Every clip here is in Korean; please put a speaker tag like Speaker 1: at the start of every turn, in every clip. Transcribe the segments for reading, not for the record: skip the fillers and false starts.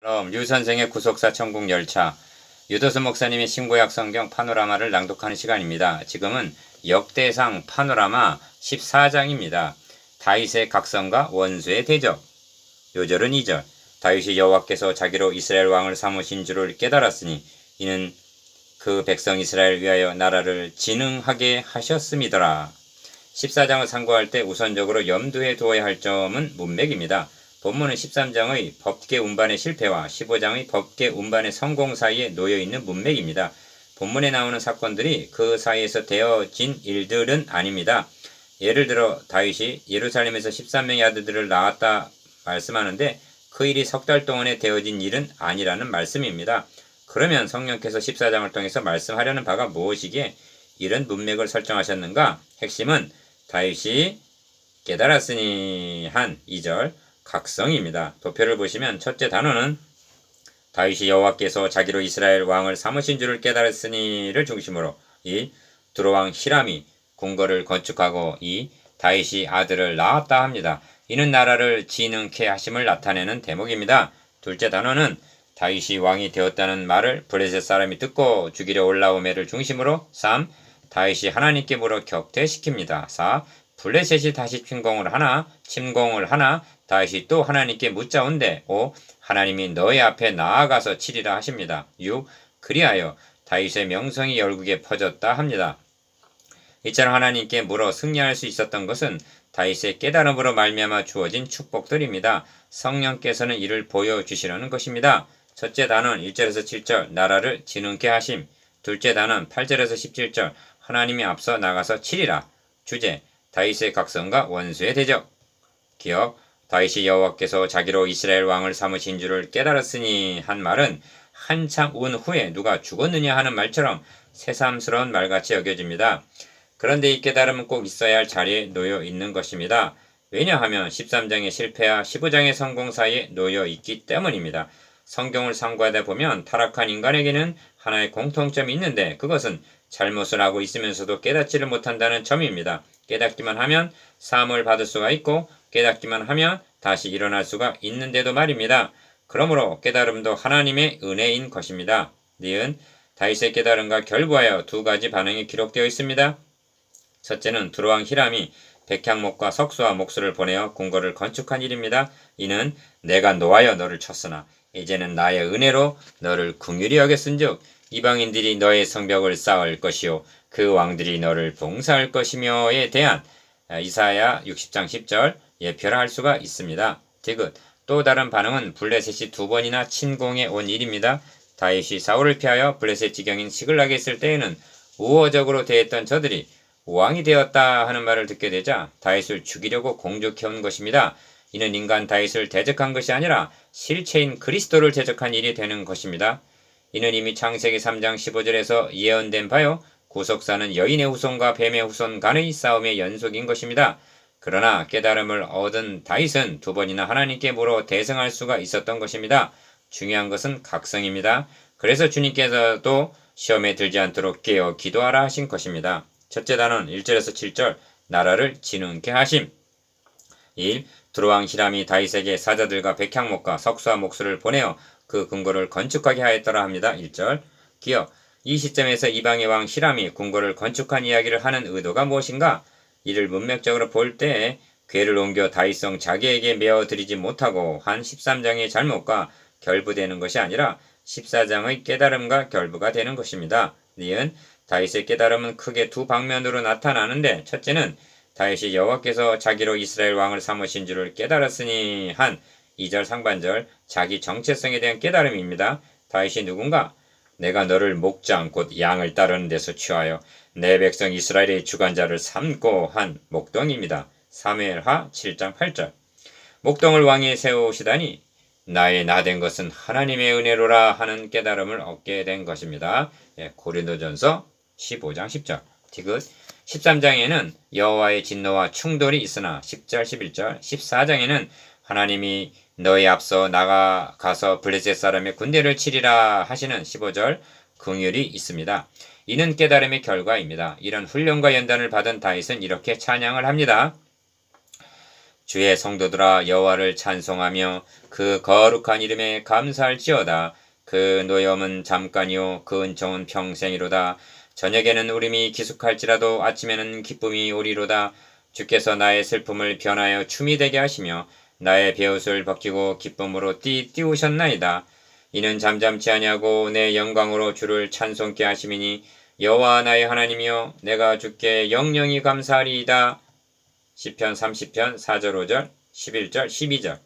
Speaker 1: 그럼 류 선생의 구속사 천국 열차, 유도수 목사님의 신구약 성경 파노라마를 낭독하는 시간입니다. 지금은 역대상 파노라마 14장입니다. 다윗의 각성과 원수의 대적. 요절은 2절. 다윗이 여호와께서 자기로 이스라엘 왕을 삼으신 줄을 깨달았으니 이는 그 백성 이스라엘 위하여 나라를 진흥하게 하셨음이더라. 14장을 상고할 때 우선적으로 염두에 두어야 할 점은 문맥입니다. 본문은 13장의 법계 운반의 실패와 15장의 법계 운반의 성공 사이에 놓여있는 문맥입니다. 본문에 나오는 사건들이 그 사이에서 되어진 일들은 아닙니다. 예를 들어 다윗이 예루살렘에서 13명의 아들들을 낳았다 말씀하는데 그 일이 석 달 동안에 되어진 일은 아니라는 말씀입니다. 그러면 성령께서 14장을 통해서 말씀하려는 바가 무엇이기에 이런 문맥을 설정하셨는가? 핵심은 다윗이 깨달았으니 한 2절 각성입니다. 도표를 보시면 첫째 단어는 다윗이 여호와께서 자기로 이스라엘 왕을 삼으신 줄을 깨달았으니를 중심으로 이 두로왕 히람이 궁궐을 건축하고 이 다윗이 아들을 낳았다 합니다. 이는 나라를 진흥케 하심을 나타내는 대목입니다. 둘째 단어는 다윗이 왕이 되었다는 말을 블레셋 사람이 듣고 죽이려 올라오매를 중심으로 3. 다윗이 하나님께 물어 격퇴시킵니다. 4. 블레셋이 다시 침공을 하나 다윗이 또 하나님께 묻자온대. 5. 하나님이 너희 앞에 나아가서 치리라 하십니다. 6. 그리하여 다윗의 명성이 열국에 퍼졌다 합니다. 이처럼 하나님께 물어 승리할 수 있었던 것은 다윗의 깨달음으로 말미암아 주어진 축복들입니다. 성령께서는 이를 보여주시려는 것입니다. 첫째 단어는 1절에서 7절 나라를 진흥케 하심. 둘째 단어는 8절에서 17절 하나님이 앞서 나가서 치리라. 주제 다윗의 각성과 원수의 대적. 기억 다윗이 여호와께서 자기로 이스라엘 왕을 삼으신 줄을 깨달았으니 한 말은 한참 온 후에 누가 죽었느냐 하는 말처럼 새삼스러운 말같이 여겨집니다. 그런데 이 깨달음은 꼭 있어야 할 자리에 놓여 있는 것입니다. 왜냐하면 13장의 실패와 15장의 성공 사이에 놓여 있기 때문입니다. 성경을 상고하다 보면 타락한 인간에게는 하나의 공통점이 있는데 그것은 잘못을 하고 있으면서도 깨닫지를 못한다는 점입니다. 깨닫기만 하면 사함을 받을 수가 있고 깨닫기만 하면 다시 일어날 수가 있는데도 말입니다. 그러므로 깨달음도 하나님의 은혜인 것입니다. 니은 다윗의 깨달음과 결부하여 두 가지 반응이 기록되어 있습니다. 첫째는 두로왕 히람이 백향목과 석수와 목수를 보내어 궁궐을 건축한 일입니다. 이는 내가 노하여 너를 쳤으나 이제는 나의 은혜로 너를 긍휼히 여겼은즉 이방인들이 너의 성벽을 쌓을 것이요 그 왕들이 너를 봉사할 것이며에 대한 이사야 60장 10절 예표를 할 수가 있습니다. 디귿 또 다른 반응은 블레셋이 두 번이나 침공해 온 일입니다. 다윗이 사울을 피하여 블레셋 지경인 시글락에 있을 때에는 우호적으로 대했던 저들이 왕이 되었다 하는 말을 듣게 되자 다윗을 죽이려고 공격해 온 것입니다. 이는 인간 다윗을 대적한 것이 아니라 실체인 그리스도를 대적한 일이 되는 것입니다. 이는 이미 창세기 3장 15절에서 예언된 바요 구속사는 여인의 후손과 뱀의 후손 간의 싸움의 연속인 것입니다. 그러나 깨달음을 얻은 다윗은 두 번이나 하나님께 물어 대승할 수가 있었던 것입니다. 중요한 것은 각성입니다. 그래서 주님께서도 시험에 들지 않도록 깨어 기도하라 하신 것입니다. 첫째 단어는 1절에서 7절 나라를 진흥케 하심. 1. 두로왕 히람이 다윗에게 사자들과 백향목과 석수와 목수를 보내어 그 궁궐을 건축하게 하였더라 합니다. 1절 기억 이 시점에서 이방의 왕 히람이 궁궐을 건축한 이야기를 하는 의도가 무엇인가? 이를 문맥적으로 볼 때 궤를 옮겨 다윗성 자기에게 메어드리지 못하고 한 13장의 잘못과 결부되는 것이 아니라 14장의 깨달음과 결부가 되는 것입니다. 니은 다윗의 깨달음은 크게 두 방면으로 나타나는데 첫째는 다윗이 여호와께서 자기로 이스라엘 왕을 삼으신 줄을 깨달았으니 한 2절 상반절 자기 정체성에 대한 깨달음입니다. 다윗이 누군가? 내가 너를 목장 곧 양을 따르는 데서 취하여 내 백성 이스라엘의 주관자를 삼고 한 목동입니다. 사무엘하 7장 8절 목동을 왕위에 세우시다니 나의 나된 것은 하나님의 은혜로라 하는 깨달음을 얻게 된 것입니다. 고린도전서 15장 10절 디귿 13장에는 여호와의 진노와 충돌이 있으나 10절 11절 14장에는 하나님이 너희 앞서 나가서 블레셋 사람의 군대를 치리라 하시는 15절 긍휼이 있습니다. 이는 깨달음의 결과입니다. 이런 훈련과 연단을 받은 다윗은 이렇게 찬양을 합니다. 주의 성도들아 여호와를 찬송하며 그 거룩한 이름에 감사할지어다. 그 노염은 잠깐이요 그 은총은 평생이로다. 저녁에는 울음이 기숙할지라도 아침에는 기쁨이 오리로다. 주께서 나의 슬픔을 변하여 춤이 되게 하시며 나의 베옷을 벗기고 기쁨으로 띠우셨나이다. 이는 잠잠치 아니하고 내 영광으로 주를 찬송케 하심이니 여호와 나의 하나님이여 내가 주께 영영이 감사하리이다. 시편 30편 4절 5절 11절 12절.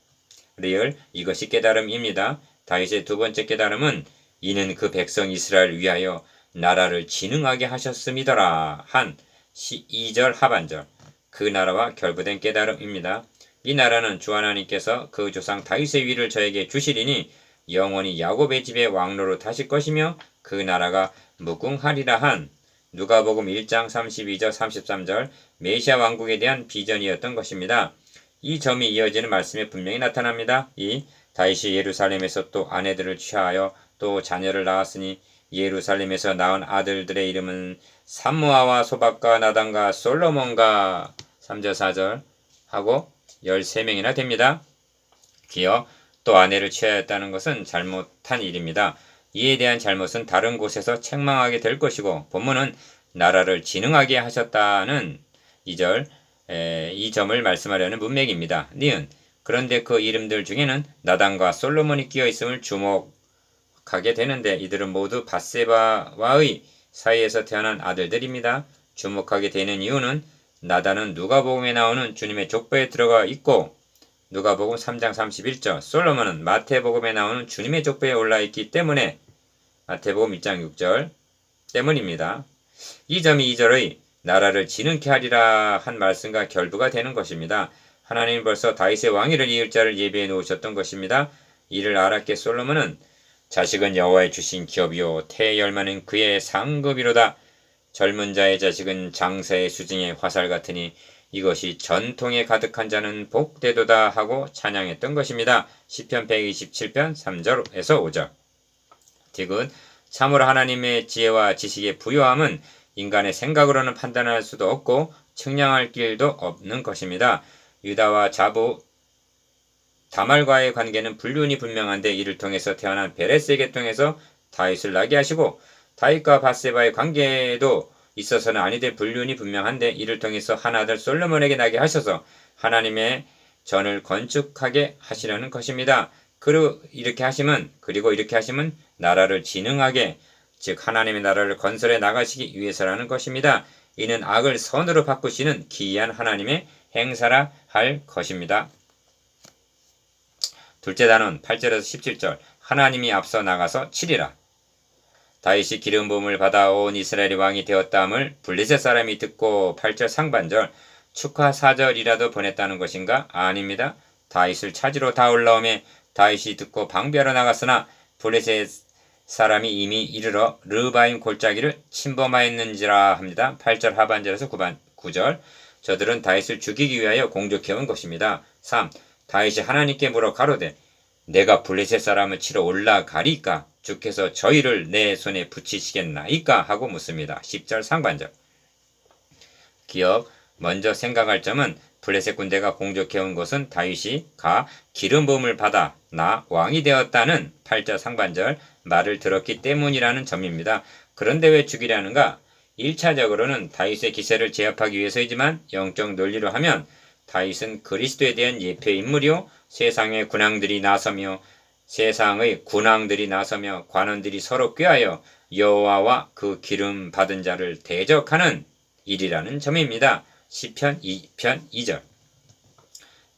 Speaker 1: 리을 이것이 깨달음입니다. 다윗의 두 번째 깨달음은 이는 그 백성 이스라엘을 위하여 나라를 진흥하게 하셨음이더라 한 2절 하반절. 그 나라와 결부된 깨달음입니다. 이 나라는 주 하나님께서 그 조상 다윗의 위를 저에게 주시리니 영원히 야곱의 집의 왕로로 타실 것이며 그 나라가 무궁하리라 한 누가복음 1장 32절 33절 메시아 왕국에 대한 비전이었던 것입니다. 이 점이 이어지는 말씀에 분명히 나타납니다. 이 다윗이 예루살렘에서 또 아내들을 취하여 또 자녀를 낳았으니 예루살렘에서 낳은 아들들의 이름은 삼무아와 소박과 나단과 솔로몬과 3절 4절 하고 13명이나 됩니다. 기어 또 아내를 취하였다는 것은 잘못한 일입니다. 이에 대한 잘못은 다른 곳에서 책망하게 될 것이고 본문은 나라를 진흥하게 하셨다는 이 점을 말씀하려는 문맥입니다. 니은 그런데 그 이름들 중에는 나단과 솔로몬이 끼어 있음을 주목하게 되는데 이들은 모두 밧세바와의 사이에서 태어난 아들들입니다. 주목하게 되는 이유는 나단은 누가복음에 나오는 주님의 족보에 들어가 있고 누가복음 3장 31절 솔로몬은 마태복음에 나오는 주님의 족보에 올라있기 때문에 마태복음 1장 6절 때문입니다. 이 점이 2절의 나라를 진흥케 하리라 한 말씀과 결부가 되는 것입니다. 하나님은 벌써 다윗의 왕위를 이을 자를 예비해 놓으셨던 것입니다. 이를 알았기에 솔로몬은 자식은 여호와의 주신 기업이요 태의 열매는 그의 상급이로다. 젊은 자의 자식은 장사의 수징의 화살 같으니 이것이 전통에 가득한 자는 복되도다 하고 찬양했던 것입니다. 시편 127편 3절에서 5절. 디귿 참으로 하나님의 지혜와 지식의 부요함은 인간의 생각으로는 판단할 수도 없고 측량할 길도 없는 것입니다. 유다와 자부 다말과의 관계는 불륜이 분명한데 이를 통해서 태어난 베레스의 계통에서 다윗을 나게 하시고 다윗과 밧세바의 관계도 있어서는 아니 될 불륜이 분명한데 이를 통해서 한 아들 솔로몬에게 나게 하셔서 하나님의 전을 건축하게 하시려는 것입니다. 그리고 이렇게 하심은 나라를 진흥하게 즉 하나님의 나라를 건설해 나가시기 위해서라는 것입니다. 이는 악을 선으로 바꾸시는 기이한 하나님의 행사라 할 것입니다. 둘째 단원 8절에서 17절 하나님이 앞서 나가서 치리라. 다윗이 기름 부음을 받아 온 이스라엘의 왕이 되었다함을 블레셋 사람이 듣고 8절 상반절 축하 사절이라도 보냈다는 것인가? 아닙니다. 다윗을 찾으러 다 올라오매 다윗이 듣고 방비하러 나갔으나 블레셋 사람이 이미 이르러 르바임 골짜기를 침범하였는지라 합니다. 8절 하반절에서 9절 저들은 다윗을 죽이기 위하여 공격해온 것입니다. 3. 다윗이 하나님께 물어 가로되 내가 블레셋 사람을 치러 올라가리까? 주께서 저희를 내 손에 붙이시겠나이까? 하고 묻습니다. 10절 상반절. 기억 먼저 생각할 점은 블레셋 군대가 공격해온 것은 다윗이 기름 부음을 받아 나 왕이 되었다는 8절 상반절 말을 들었기 때문이라는 점입니다. 그런데 왜 죽이려는가? 1차적으로는 다윗의 기세를 제압하기 위해서이지만 영적 논리로 하면 다윗은 그리스도에 대한 예표 인물이요 세상의 군왕들이 나서며 관원들이 서로 꾀하여 여호와와 그 기름 받은 자를 대적하는 일이라는 점입니다. 시편 2편 2절.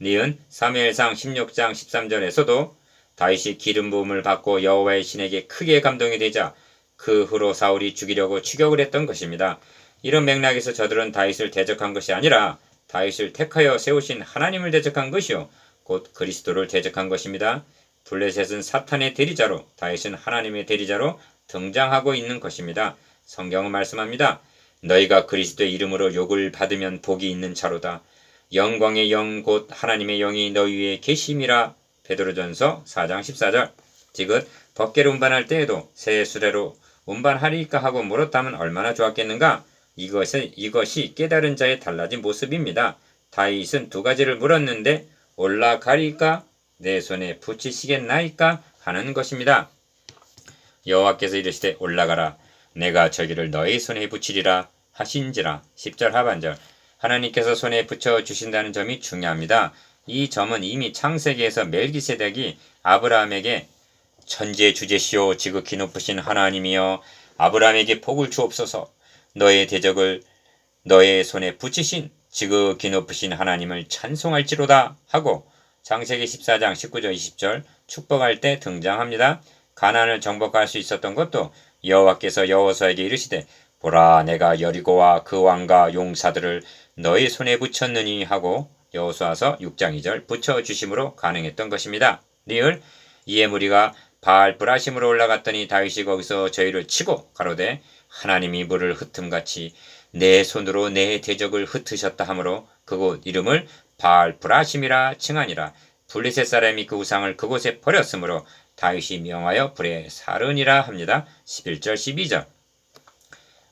Speaker 1: 니은 사무엘상 16장 13절에서도 다윗이 기름 부음을 받고 여호와의 신에게 크게 감동이 되자 그 후로 사울이 죽이려고 추격을 했던 것입니다. 이런 맥락에서 저들은 다윗을 대적한 것이 아니라 다윗을 택하여 세우신 하나님을 대적한 것이요 곧 그리스도를 대적한 것입니다. 블레셋은 사탄의 대리자로 다윗은 하나님의 대리자로 등장하고 있는 것입니다. 성경은 말씀합니다. 너희가 그리스도의 이름으로 욕을 받으면 복이 있는 자로다. 영광의 영 곧 하나님의 영이 너희 위에 계심이라. 베드로전서 4장 14절. 디귿 법궤를 운반할 때에도 새 수레로 운반하리까 하고 물었다면 얼마나 좋았겠는가? 이것이 깨달은 자의 달라진 모습입니다. 다윗은 두 가지를 물었는데 올라가리까 내 손에 붙이시겠나이까 하는 것입니다. 여호와께서 이르시되 올라가라 내가 저기를 너의 손에 붙이리라 하신지라. 10절 하반절. 하나님께서 손에 붙여 주신다는 점이 중요합니다. 이 점은 이미 창세기에서 멜기세덱이 아브라함에게 천지의 주제시오 지극히 높으신 하나님이여 아브라함에게 복을 주옵소서 너의 대적을 너의 손에 붙이신 지극히 높으신 하나님을 찬송할지로다 하고 창세기 14장 19절 20절 축복할 때 등장합니다. 가나안을 정복할 수 있었던 것도 여호와께서 여호수아에게 이르시되 보라 내가 여리고와 그 왕과 용사들을 너의 손에 붙였느니 하고 여호수아서 6장 2절 붙여주심으로 가능했던 것입니다. 리을 이에 무리가 바알브라심으로 올라갔더니 다윗이 거기서 저희를 치고 가로되 하나님이 물을 흩음같이 내 손으로 내 대적을 흩으셨다 하므로 그곳 이름을 바알브라심이라 칭하니라. 블레셋 사람이 그 우상을 그곳에 버렸으므로 다윗이 명하여 불에 사르니라 합니다. 11절 12절.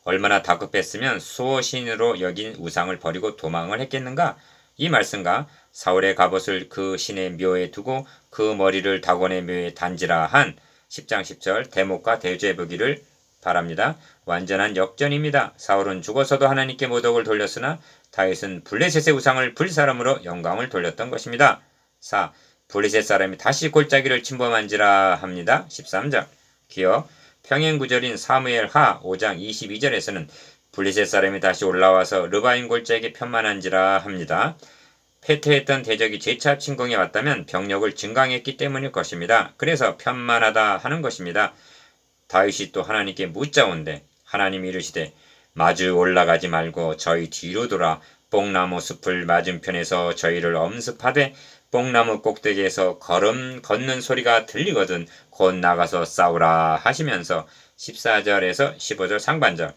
Speaker 1: 얼마나 다급했으면 수호신으로 여긴 우상을 버리고 도망을 했겠는가. 이 말씀과 사울의 갑옷을 그 신의 묘에 두고 그 머리를 다곤의 묘에 단지라 한 10장 10절 대목과 대조해보기를 바랍니다. 완전한 역전입니다. 사울은 죽어서도 하나님께 모독을 돌렸으나 다윗은 블레셋의 우상을 불사람으로 영광을 돌렸던 것입니다. 4. 블레셋 사람이 다시 골짜기를 침범한지라 합니다. 13절. 기억 평행구절인 사무엘하 5장 22절에서는 블레셋 사람이 다시 올라와서 르바임 골짜기 편만한지라 합니다. 패퇴했던 대적이 재차 침공해 왔다면 병력을 증강했기 때문일 것입니다. 그래서 편만하다 하는 것입니다. 다윗이 또 하나님께 묻자온데 하나님이 이르시되 마주 올라가지 말고 저희 뒤로 돌아 뽕나무 숲을 맞은편에서 저희를 엄습하되 뽕나무 꼭대기에서 걸음 걷는 소리가 들리거든 곧 나가서 싸우라 하시면서 14절에서 15절 상반절.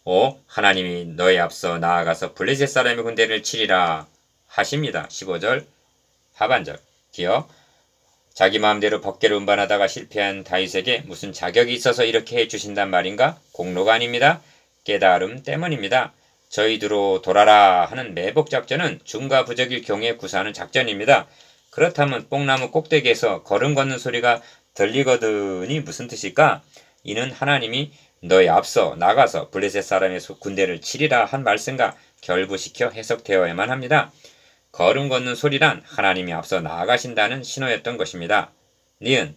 Speaker 1: 5. 하나님이 너의 앞서 나아가서 블레셋 사람의 군대를 치리라 하십니다. 15절 하반절. 기억 자기 마음대로 법궤를 운반하다가 실패한 다윗에게 무슨 자격이 있어서 이렇게 해주신단 말인가? 공로가 아닙니다. 깨달음 때문입니다. 저희들로 돌아라 하는 매복 작전은 중과 부적일 경우에 구사하는 작전입니다. 그렇다면 뽕나무 꼭대기에서 걸음 걷는 소리가 들리거든이 무슨 뜻일까? 이는 하나님이 너의 앞서 나가서 블레셋 사람의 군대를 치리라 한 말씀과 결부시켜 해석되어야만 합니다. 걸음 걷는 소리란 하나님이 앞서 나아가신다는 신호였던 것입니다. 니은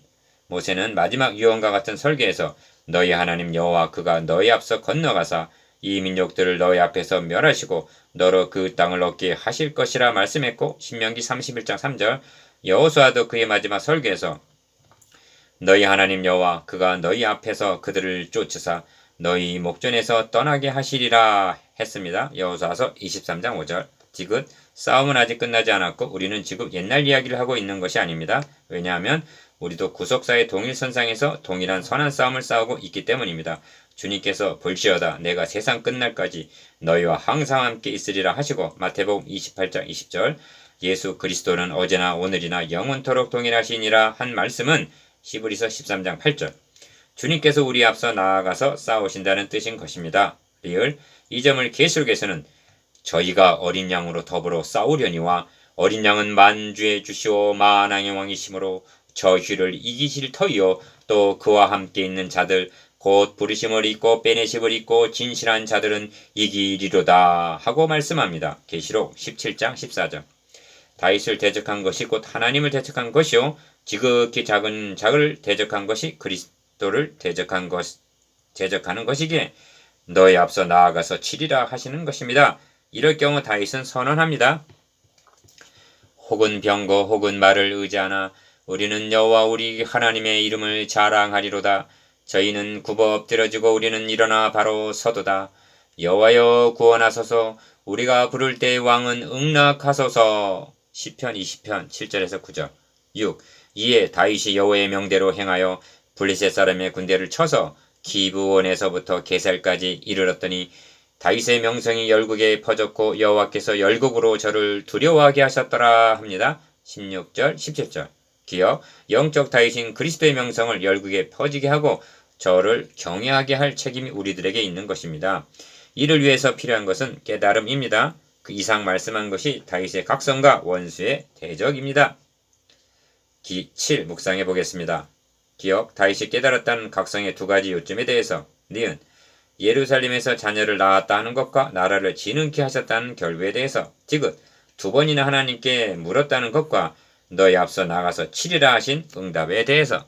Speaker 1: 모세는 마지막 유언과 같은 설계에서 너희 하나님 여호와 그가 너희 앞서 건너가사 이 민족들을 너희 앞에서 멸하시고 너로 그 땅을 얻게 하실 것이라 말씀했고 신명기 31장 3절 여호수아도 그의 마지막 설계에서 너희 하나님 여호와 그가 너희 앞에서 그들을 쫓으사 너희 목전에서 떠나게 하시리라 했습니다. 여호수아서 23장 5절. 지금 싸움은 아직 끝나지 않았고 우리는 지금 옛날 이야기를 하고 있는 것이 아닙니다. 왜냐하면 우리도 구속사의 동일선상에서 동일한 선한 싸움을 싸우고 있기 때문입니다. 주님께서 볼지어다 내가 세상 끝날까지 너희와 항상 함께 있으리라 하시고 마태복음 28장 20절 예수 그리스도는 어제나 오늘이나 영원토록 동일하시니라 한 말씀은 히브리서 13장 8절 주님께서 우리 앞서 나아가서 싸우신다는 뜻인 것입니다. 리을 이 점을 계시록에서는 저희가 어린 양으로 더불어 싸우려니와 어린 양은 만주의 주시오 만왕의 왕이시므로 저희를 이기실 터이요 또 그와 함께 있는 자들 곧 부르심을 입고 빼내심을 입고 진실한 자들은 이기리로다 하고 말씀합니다. 계시록 17장 14절. 다윗을 대적한 것이 곧 하나님을 대적한 것이요 지극히 작은 자를 대적한 것이 그리스도를 대적하는 것이기에 너의 앞서 나아가서 치리라 하시는 것입니다. 이럴 경우 다윗은 선언합니다. 혹은 병거 혹은 말을 의지하나 우리는 여호와 우리 하나님의 이름을 자랑하리로다. 저희는 굽어 엎드려지고 우리는 일어나 바로 서도다. 여호와여 구원하소서. 우리가 부를 때 왕은 응낙하소서. 시편 20편 7절에서 9절. 6. 이에 다윗이 여호와의 명대로 행하여 블레셋 사람의 군대를 쳐서 기브온에서부터 게살까지 이르렀더니 다윗의 명성이 열국에 퍼졌고 여호와께서 열국으로 저를 두려워하게 하셨더라 합니다. 16절 17절. 기억 영적 다윗인 그리스도의 명성을 열국에 퍼지게 하고 저를 경외하게 할 책임이 우리들에게 있는 것입니다. 이를 위해서 필요한 것은 깨달음입니다. 그 이상 말씀한 것이 다윗의 각성과 원수의 대적입니다. 기 7 묵상해 보겠습니다. 기억 다윗이 깨달았다는 각성의 두 가지 요점에 대해서 니은 예루살렘에서 자녀를 낳았다 하는 것과 나라를 지능케 하셨다는 결부에 대해서 디귿 두 번이나 하나님께 물었다는 것과 너희 앞서 나가서 치리라 하신 응답에 대해서